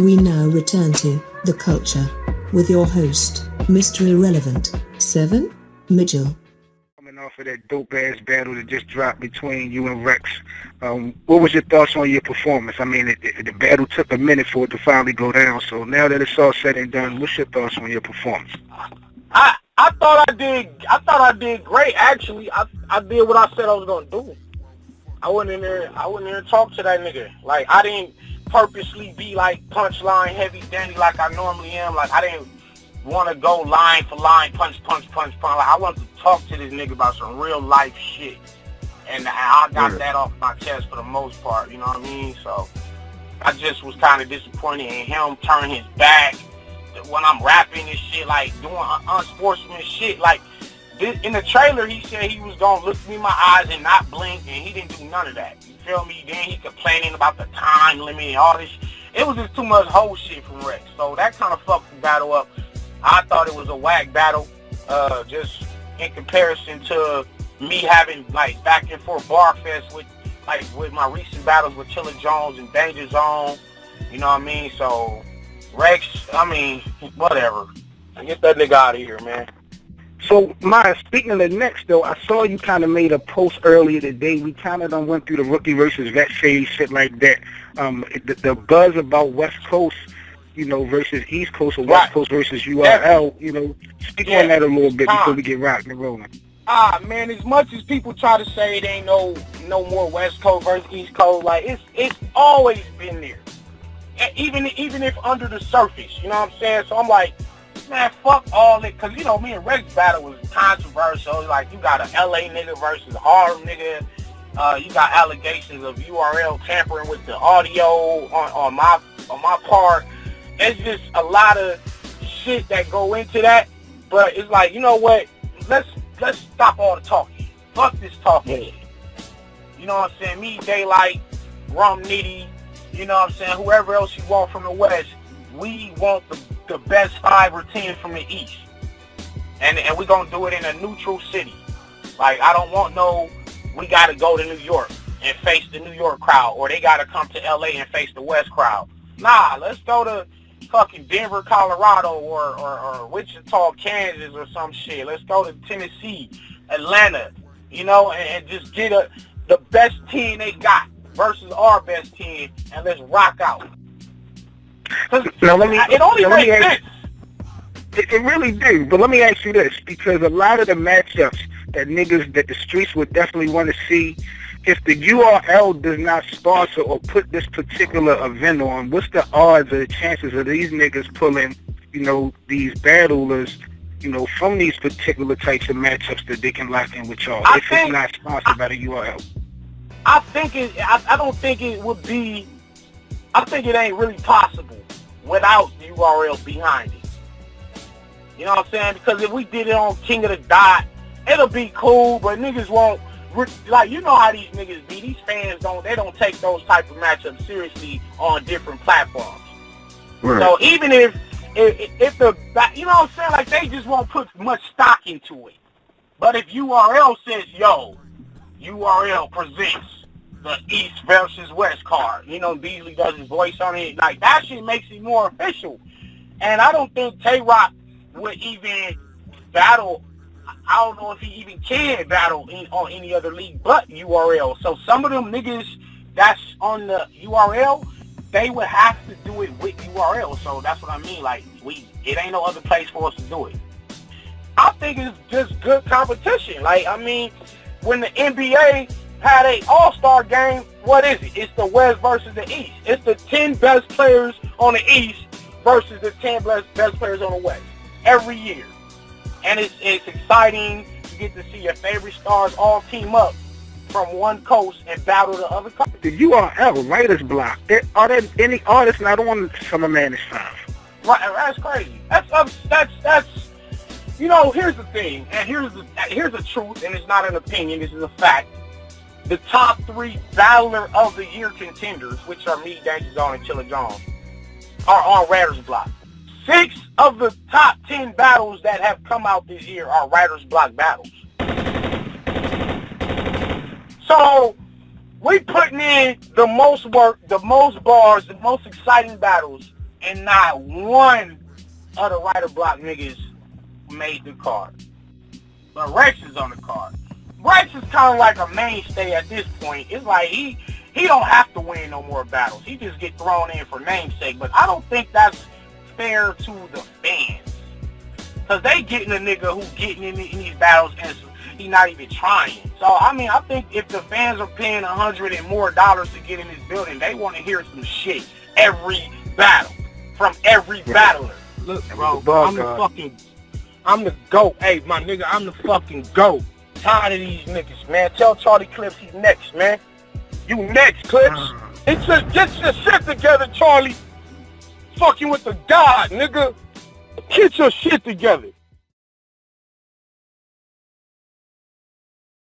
We now return to The Culture with your host, Mr. Irrelevant, 7, Mitchell. Coming off of that dope-ass battle that just dropped between you and Rex, what was your thoughts on your performance? I mean, the battle took a minute for it to finally go down, so now that it's all said and done, what's your thoughts on your performance? I thought I did great, actually. I did what I said I was gonna do. I went in there and talked to that nigga. Like, I didn't purposely be like punchline heavy Danny like I normally am. Like, I didn't want to go line for line, punch. Like, I wanted to talk to this nigga about some real life shit. And I got that off my chest for the most part, you know what I mean? So I just was kind of disappointed in him turning his back when I'm rapping and shit, like doing unsportsmanlike shit. Like, in the trailer, he said he was going to look me in my eyes and not blink, and he didn't do none of that. You feel me? Then he complaining about the time limit and all this. It was just too much whole shit from Rex. So that kind of fucked the battle up. I thought it was a whack battle, just in comparison to me having, like, back and forth bar fest with my recent battles with Chilla Jones and Danger Zone. You know what I mean? So, Rex, I mean, whatever. Get that nigga out of here, man. So, Maya, speaking of the next, though, I saw you kind of made a post earlier today. We kind of done went through the rookie versus vet phase, shit like that. The buzz about West Coast, you know, versus East Coast, or West Coast versus URL, you know, speak on that a little bit before we get rocking and rolling. Man, as much as people try to say it ain't no more West Coast versus East Coast, like, it's always been there. Even if under the surface, you know what I'm saying? So I'm like, man, fuck all that, because, you know, me and Rex battle was controversial. Like, you got an LA nigga versus a Harlem nigga. You got allegations of URL tampering with the audio on my part. It's just a lot of shit that go into that. But it's like, you know what? Let's stop all the talking. Fuck this talking shit. You know what I'm saying? Me, Daylight, Rum Nitty, you know what I'm saying? Whoever else you want from the West, we want the best 5 or 10 from the East. And we're going to do it in a neutral city. Like, I don't want we got to go to New York and face the New York crowd, or they got to come to LA and face the West crowd. Nah, let's go to fucking Denver, Colorado, or Wichita, Kansas, or some shit. Let's go to Tennessee, Atlanta, you know, and just get the best 10 they got versus our best 10, and let's rock out. Now, it only makes sense. It really do, but let me ask you this, because a lot of the matchups that the streets would definitely want to see, if the URL does not sponsor or put this particular event on, what's the odds or the chances of these niggas pulling, you know, these battlers, you know, from these particular types of matchups that they can lock in with y'all, if it's not sponsored by the URL? I don't think it would be, I think it ain't really possible without the URL behind it. You know what I'm saying? Because if we did it on King of the Dot, it'll be cool, but niggas won't, like, you know how these niggas be. These fans don't take those type of matchups seriously on different platforms. Right. So even if the, you know what I'm saying, like, they just won't put much stock into it. But if URL says, yo, URL presents the East versus West card, you know, Beasley does his voice on it, like, that shit makes it more official. And I don't think Tay-Rock would even battle. I don't know if he even can battle on any other league but URL. So some of them niggas that's on the URL, they would have to do it with URL. So that's what I mean. Like, it ain't no other place for us to do it. I think it's just good competition. Like, I mean, when the NBA had a all-star game, what is it? It's the West versus the East. It's the 10 best players on the East versus the 10 best players on the West every year. And it's exciting. You get to see your favorite stars all team up from one coast and battle the other coast. The URL writer's block. Are there any artists not on Summer Madness 5? Right, that's crazy. That's you know, here's the thing, and here's the truth, and it's not an opinion, this is a fact. The top 3 Battler of the Year contenders, which are me, Danger Zone, and Chilla Jones, are on writer's block. 6 of the top 10 battles that have come out this year are writer's block battles. So, we putting in the most work, the most bars, the most exciting battles and not one of the Writer Block niggas made the card. But Rex is on the card. Rex is kind of like a mainstay at this point. It's like he don't have to win no more battles. He just get thrown in for namesake. But I don't think that's fair to the fans. Because they getting a nigga who getting in these battles and he not even trying. So, I mean, I think if the fans are paying $100 and more to get in this building, they want to hear some shit every battle from every battler. Look, bro, I'm the GOAT. Hey, my nigga, I'm the fucking GOAT. Tired of these niggas, man. Tell Charlie Clips he's next, man. You next, Clips. Get your shit together, Charlie. Fucking with the God, nigga. Get your shit together.